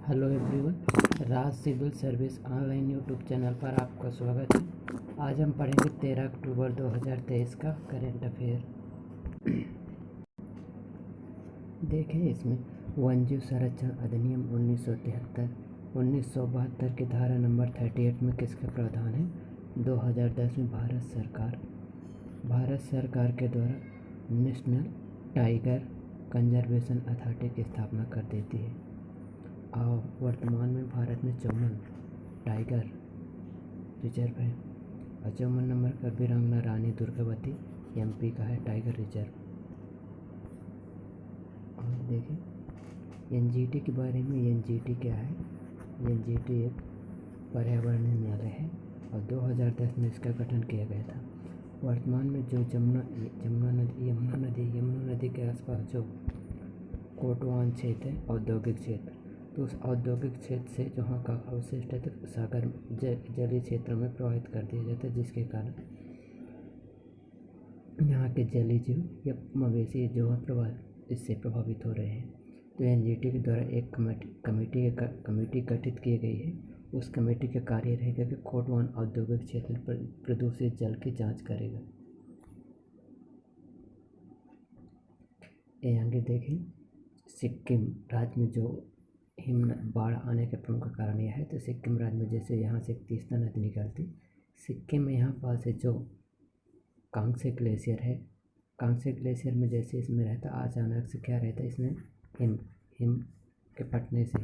Hello everyone, Raj civil service online YouTube channel पर आपका स्वागत है। आज हम पढ़ेंगे 13 अक्टूबर 2023 का करंट अफेयर। देखें, इसमें वन्यजीव संरक्षण अधिनियम 1973 1972 की धारा नंबर 38 में किसका प्रावधान है? 2010 में भारत सरकार के द्वारा नेशनल टाइगर कंजर्वेशन अथॉरिटी की स्थापना कर देती है। और वर्तमान में भारत में 54 टाइगर रिजर्व है और 54 नंबर पर वीरांगना रानी दुर्गावती एमपी का है टाइगर रिजर्व। और देखें एनजीटी के बारे में। एनजीटी क्या है? एनजीटी एक पर्यावरण न्यायालय है और 2010 में इसका गठन किया गया था। वर्तमान में जो यमुना नदी के आसपास जो कोटवान क्षेत्र है, औद्योगिक क्षेत्र, तो उस औद्योगिक क्षेत्र से जहाँ का अवशिष्ट है तो सागर जलीय क्षेत्रों में प्रवाहित कर दिया जाता है, जिसके कारण यहाँ के जलीय जीव या मवेशी जो है इससे प्रभावित हो रहे हैं। तो एनजीटी के द्वारा एक कमेटी गठित की गई है। उस कमेटी का कार्य रहेगा कि कोटवान औद्योगिक क्षेत्र पर प्रदूषित जल की जाँच करेगा। ये आगे देखें, सिक्किम राज्य में जो बाढ़ आने के प्रमुख कारण यह है। तो सिक्किम राज्य में जैसे यहाँ से तीस्ता नदी निकलती, सिक्किम में यहाँ पास है जो कांगसे ग्लेशियर है। कांगसे ग्लेशियर में जैसे इसमें रहता अचानक से क्या रहता है, इसमें हिम के फटने से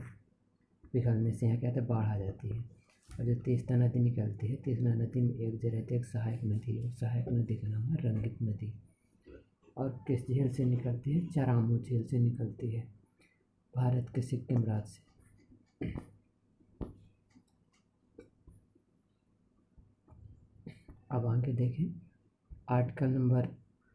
पिघलने से यहाँ क्या होता है, बाढ़ आ जाती है। और जो तीस्ता नदी निकलती है, तीस्ता नदी में एक जो रहती है एक सहायक नदी है। सहायक नदी का नाम है रंगित नदी। और किस झील से निकलती है? चरामू झील से निकलती है, भारत के सिक्किम राज्य से। अब आगे देखें, आर्टिकल नंबर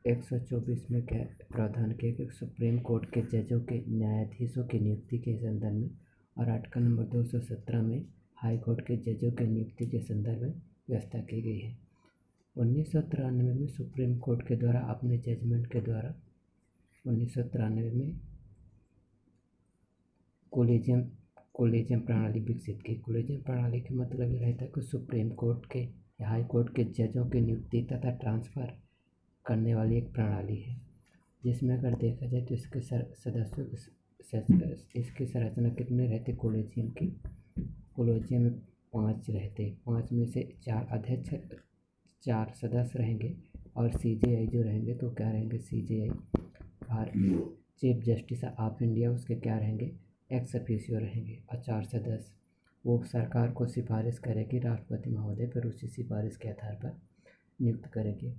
124 में क्या प्रावधान किया कि सुप्रीम कोर्ट के जजों के न्यायाधीशों की नियुक्ति के संदर्भ में, और आर्टिकल नंबर 217 में हाई कोर्ट के जजों की नियुक्ति के संदर्भ में व्यवस्था की गई है। 1993 में सुप्रीम कोर्ट के द्वारा अपने जजमेंट के द्वारा 1993 में कोलेजियम प्रणाली विकसित की। कोलेजियम प्रणाली का मतलब ये रहता है कि सुप्रीम कोर्ट के या हाई कोर्ट के जजों की नियुक्ति तथा ट्रांसफ़र करने वाली एक प्रणाली है, जिसमें अगर देखा जाए तो इसके सदस्यों इसकी संरचना कितने रहते? कोलेजियम में 5 रहते। 5 में से 4 अध्यक्ष, 4 सदस्य रहेंगे और सीजेआई जो रहेंगे तो क्या रहेंगे? CJI chief justice of India उसके क्या रहेंगे? एक्स ऑफिशियो रहेंगे। और 4 सदस्य वो सरकार को सिफारिश करेगी, राष्ट्रपति महोदय फिर उसी सिफारिश के आधार पर नियुक्त करेंगे।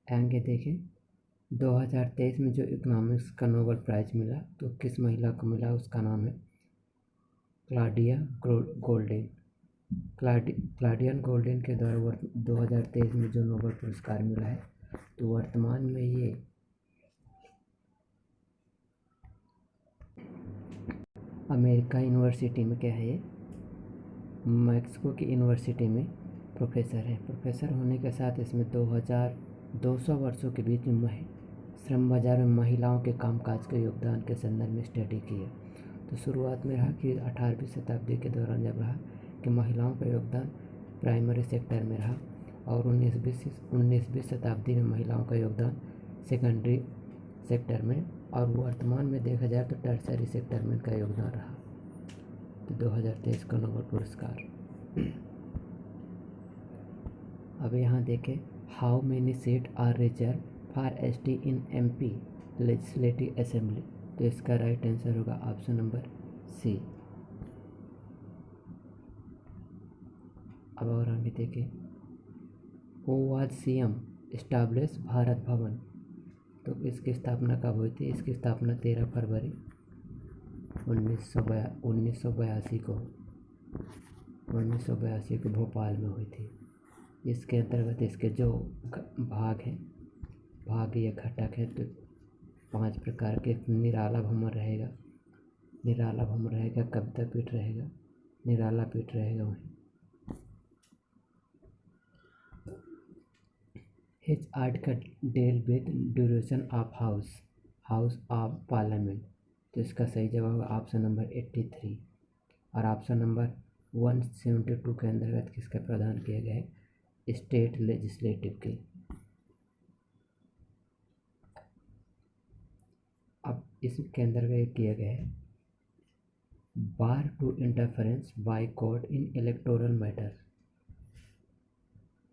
आगे देखें, 2023 में जो इकोनॉमिक्स का नोबेल प्राइज़ मिला तो किस महिला को मिला? उसका नाम है क्लॉडिया गोल्डेन। क्लॉडियन गोल्डेन के द्वारा 2023 में जो नोबेल पुरस्कार मिला है, तो वर्तमान में ये अमेरिका यूनिवर्सिटी में क्या है, ये मैक्सिको की यूनिवर्सिटी में प्रोफेसर है। प्रोफेसर होने के साथ इसमें 200 वर्षों के बीच में श्रम बाजार में महिलाओं के कामकाज के योगदान के संदर्भ में स्टडी की है। तो शुरुआत में रहा कि 18वीं शताब्दी के दौरान जब रहा कि महिलाओं का योगदान प्राइमरी सेक्टर में रहा, और 19वीं शताब्दी में महिलाओं का योगदान सेकेंडरी सेक्टर में, और वर्तमान में देखा जाए तो टर्सरी सेक्टर में इनका योगदान रहा। तो 2023 का नोबेल पुरस्कार। अब यहाँ देखें, how many seat are reserve for ST in MP legislative assembly. तो इसका राइट आंसर होगा ऑप्शन नंबर सी। अब और आगे देखें, who was CM establish Bharat Bhavan. तो इसकी स्थापना कब हुई थी? इसकी स्थापना 13 फरवरी 1982 को भोपाल में हुई थी। इसके अंतर्गत इसके जो भाग या घटक है तो 5 प्रकार के। निराला भवन रहेगा, कविता पीठ रहेगा, निराला पीठ रहेगा। वहीं His article deal with duration of house house of parliament. तो इसका सही जवाब है ऑप्शन नंबर 83। और ऑप्शन नंबर 172 के अंतर्गत किसका प्रावधान किया गया है? स्टेट लेजिस्लेटिव के। अब इसके अंतर्गत किया गया है bar to interference by court in electoral matter.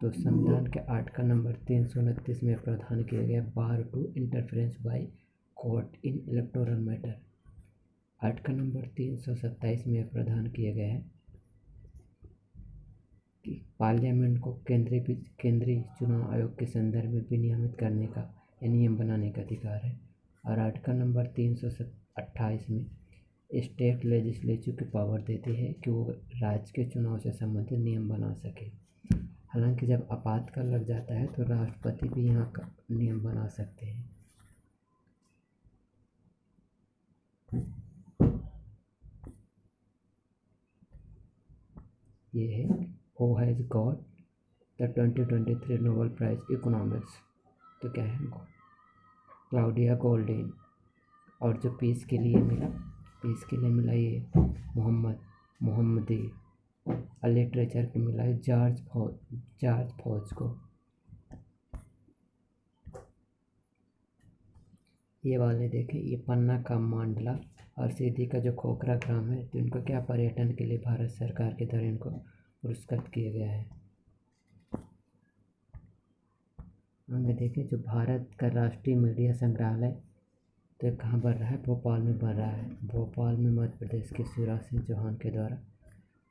तो संविधान के आर्टिकल नंबर 329 में प्रावधान किया गया bar to interference by court in electoral matter. Article number 327 में प्रावधान किया गया है कि पार्लियामेंट को केंद्रीय चुनाव आयोग के संदर्भ में विनियमित करने का या नियम बनाने का अधिकार है। और आर्टिकल नंबर 328 में स्टेट लेजिस्लेचर की पावर देती है कि वो राज्य के चुनाव से संबंधित नियम बना सके। हालांकि जब आपातकाल लग जाता है तो राष्ट्रपति भी यहाँ का नियम बना सकते हैं। ये है who has got the 2023 Nobel prize economics. तो क्या है? Claudia Goldin. और जो पीस के लिए मिला ये मोहम्मदी। और लिटरेचर के मिला है जॉर्ज फॉज को। ये वाले देखें, ये पन्ना का मांडला और सीधी का जो खोखरा ग्राम है, तो इनको क्या पर्यटन के लिए भारत सरकार के द्वारा इनको पुरस्कृत किया गया है। हमें देखें जो भारत का राष्ट्रीय मीडिया संग्रहालय तो कहाँ बन रहा है? भोपाल में बन रहा है। भोपाल में मध्य प्रदेश के शिवराज सिंह चौहान के द्वारा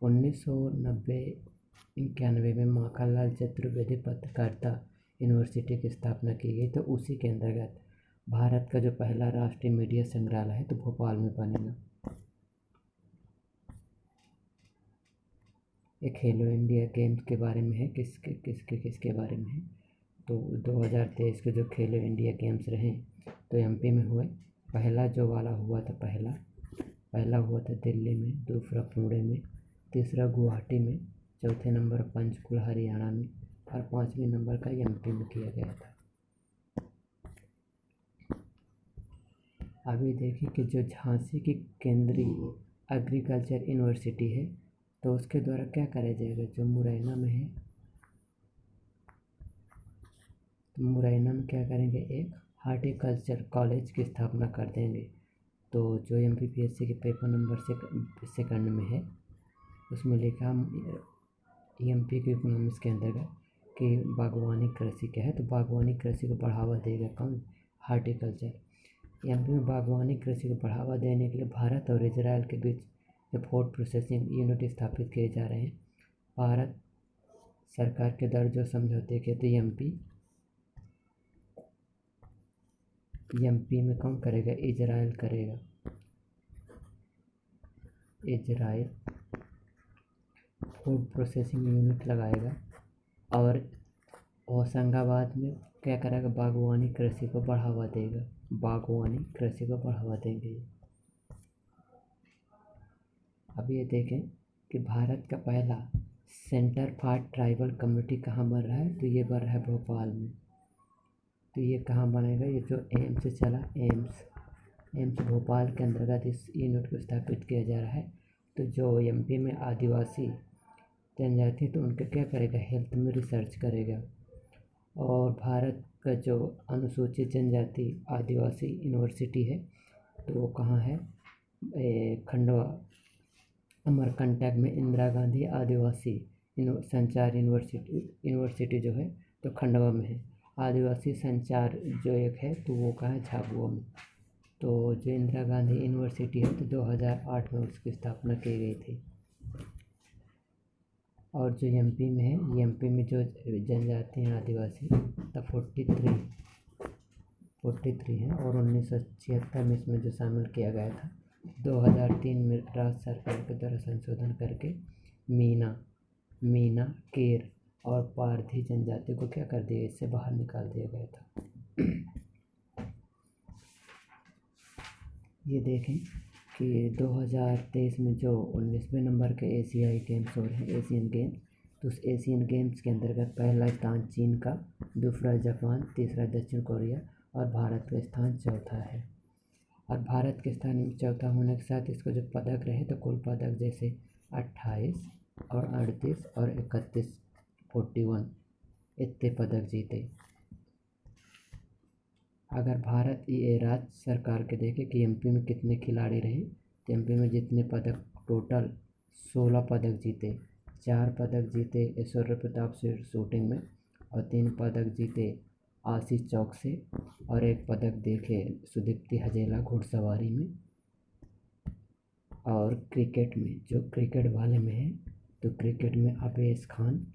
1991 में माखनलाल चतुर्वेदी पत्रकारिता यूनिवर्सिटी की स्थापना की गई। तो उसी के अंतर्गत भारत का जो पहला राष्ट्रीय मीडिया संग्रहालय है तो भोपाल में बनेगा। एक खेलो इंडिया गेम्स के बारे में है, किसके बारे में है? तो 2023 के जो खेलो इंडिया गेम्स रहे तो एमपी में हुए। पहला जो वाला हुआ था पहला हुआ था दिल्ली में, दूसरा पुणे में, तीसरा गुवाहाटी में, चौथे नंबर पंचकुला हरियाणा में और 5वें नंबर का एमपी में किया गया था। अभी देखिए कि जो झांसी की केंद्रीय एग्रीकल्चर यूनिवर्सिटी है तो उसके द्वारा क्या करा जाएगा? जो मुरैना में है तो मुरैना में क्या करेंगे? एक हार्टिकल्चर कॉलेज की स्थापना कर देंगे। तो जो एमपीपीएससी के पेपर नंबर सेकंड में है उसमें लिखा एमपी के इकोनॉमिक्स के अंतर्गत कि बागवानी कृषि क्या है? तो बागवानी कृषि को बढ़ावा देगा कौन? हार्टिकल्चर। एमपी में बागवानी कृषि को बढ़ावा देने के लिए भारत और इजराइल के बीच फूड प्रोसेसिंग यूनिट स्थापित किए जा रहे हैं। भारत सरकार के द्वारा जो समझौते किए तो एमपी में कौन करेगा? इजराइल करेगा। इजराइल फूड प्रोसेसिंग यूनिट लगाएगा और होशंगाबाद में क्या करेगा? बागवानी कृषि को बढ़ावा देगा। बागवानी कृषि को बढ़ावा देंगे। अब ये देखें कि भारत का पहला सेंटर फॉर ट्राइबल कम्युनिटी कहाँ बन रहा है? तो ये बन रहा है भोपाल में। तो ये कहाँ बनेगा? ये जो एम्स से चला एम्स भोपाल के अंतर्गत इस यूनिट को स्थापित किया जा रहा है। तो जो एमपी में आदिवासी जनजाति तो उनका क्या करेगा? हेल्थ में रिसर्च करेगा। और भारत का जो अनुसूचित जनजाति आदिवासी यूनिवर्सिटी है तो वो कहाँ है? खंडवा अमरकंटक में इंदिरा गांधी आदिवासी संचार यूनिवर्सिटी जो है तो खंडवा में है। आदिवासी संचार जो एक है तो वो कहाँ है? झाबुआ में। तो जो इंदिरा गांधी यूनिवर्सिटी है तो 2008 में उसकी स्थापना की गई थी। और जो एमपी में है, एमपी में जो जनजाति हैं आदिवासी तो 43 हैं और 1976 में इसमें जो शामिल किया गया था। 2003 में राज्य सरकार के द्वारा संशोधन करके मीना केर और पारधी जनजाति को क्या कर दिया? इससे बाहर निकाल दिया गया था। ये देखें कि 2023 में जो 19वें नंबर के एशियाई गेम्स हो रहे हैं, एशियन गेम्स, तो उस एशियन गेम्स के अंतर्गत पहला स्थान चीन का, दूसरा जापान, तीसरा दक्षिण कोरिया और भारत का स्थान चौथा है। और भारत के स्थान में चौथा होने के साथ इसको जो पदक रहे तो कुल पदक जैसे 28 और 38 और 31 41 इतने पदक जीते। अगर भारत ये राज्य सरकार के देखे कि एमपी में कितने खिलाड़ी रहे तो एमपी में जितने पदक टोटल 16 पदक जीते। 4 पदक जीते ऐश्वर्य प्रताप से शूटिंग में और 3 पदक जीते आशीष चौक से और 1 पदक देखे सुदीप्ति हजेला घुड़सवारी में। और क्रिकेट में जो क्रिकेट वाले में है तो क्रिकेट में अवेश खान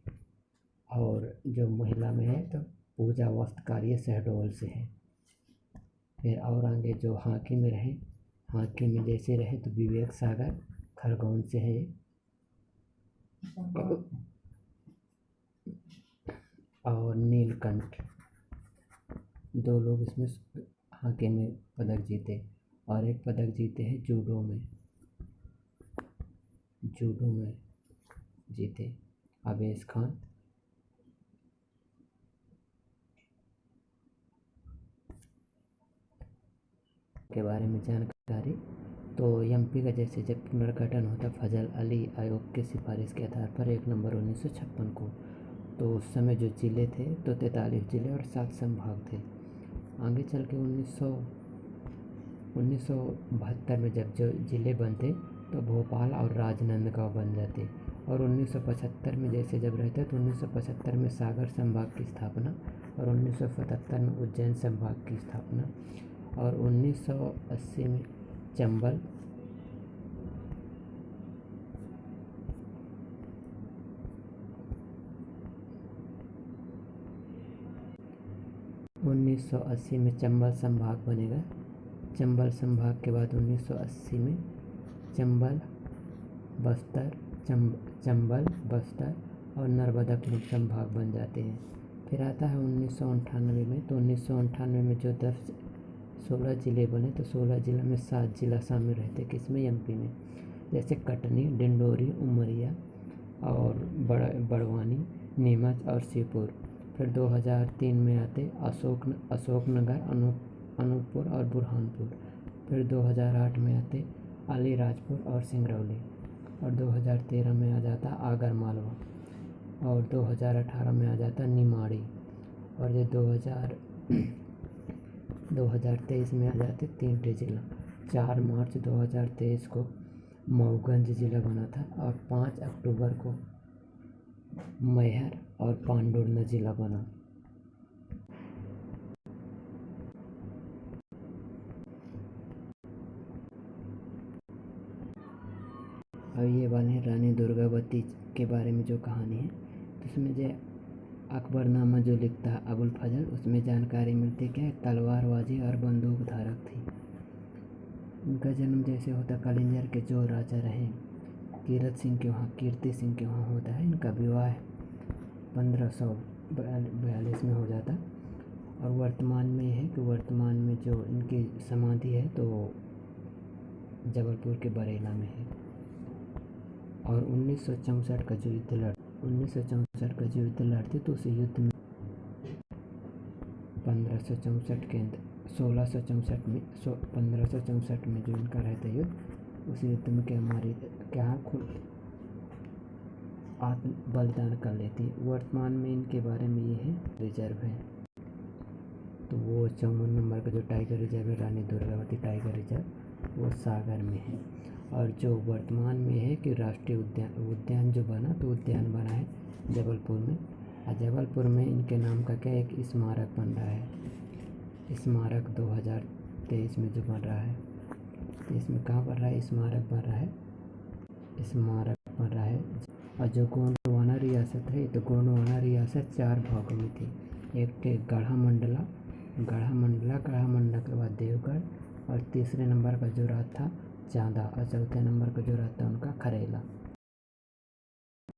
और जो महिला में है तो पूजा वस्त्रकार्य शहडोल से है। फिर और आगे जो हॉकी में रहे, हॉकी में जैसे रहे तो विवेक सागर खरगोन से है और नीलकंठ, 2 लोग इसमें हॉकी में पदक जीते और 1 पदक जीते हैं जूडो में जीते अवेश खान। के बारे में जानकारी तो एमपी का जैसे जब पुनर्गठन होता फजल अली आयोग की सिफारिश के आधार पर 1 नवंबर 1956 को, तो उस समय जो ज़िले थे तो 43 ज़िले और 7 संभाग थे। आगे चल के 1972 में जब जो ज़िले बनते तो भोपाल और राजनांदगांव बन जाते और 1975 में जैसे जब रहते तो 1975 में सागर संभाग की स्थापना और 1977 में उज्जैन संभाग की स्थापना और 1980 में चंबल, 1980 में चंबल संभाग बनेगा। चंबल संभाग के बाद 1980 में चंबल, बस्तर और नर्मदापुरम संभाग बन जाते हैं। फिर आता है 1998 में, तो 1998 में जो 16 ज़िले बने तो 16 ज़िलों में 7 ज़िला शामिल रहते किसमें एमपी में, जैसे कटनी, डिंडोरी, उमरिया और बड़वानी, नीमच और शिवपुर। फिर 2003 में आते अशोकनगर, अनूपपुर और बुरहानपुर। फिर 2008 में आते अलीराजपुर और सिंगरौली और 2013 में आ जाता आगर मालवा और 2018 में आ जाता निमाड़ी और ये 2023 में आ जाते 3 ज़िला। 4 मार्च 2023 को मऊगंज ज़िला बना था और 5 अक्टूबर को मैहर और पांडुर्न ज़िला बना। अब ये वाले रानी दुर्गावती के बारे में जो कहानी है तो इसमें जो अकबरनामा जो लिखता है अबुल फजल, उसमें जानकारी मिलती है कि तलवारबाजी और बंदूक धारक थी। इनका जन्म जैसे होता कलिंजर के जो राजा रहे कीर्ति सिंह के वहाँ होता है। इनका विवाह 1542 में हो जाता और वर्तमान में है कि वर्तमान में जो इनकी समाधि है तो जबलपुर के बरेला में है। और 1964 का जो युद्ध लड़ते तो उस युद्ध में 1564 में जो इनका रहता युद्ध, उस युद्ध में क्या खुद आत्म बलिदान कर लेती। वर्तमान में इनके बारे में ये है रिजर्व है, तो वो 54 नंबर का जो टाइगर रिजर्व है रानी दुर्गावती टाइगर रिजर्व वो सागर में है। और जो वर्तमान में है कि राष्ट्रीय उद्यान जो बना तो उद्यान बना है जबलपुर में और जबलपुर में इनके नाम का क्या एक स्मारक बन रहा है। स्मारक 2023 में जो बन रहा है तो इसमें कहाँ बन रहा है, स्मारक बन रहा है। और जो गोंडवाना रियासत है तो गोंडवाना रियासत 4 भागों में थी। एक के गढ़ा मंडला के बाद देवगढ़ और तीसरे नंबर का जो राज था चांदा और चौथे नंबर का जो राज था उनका खरेला।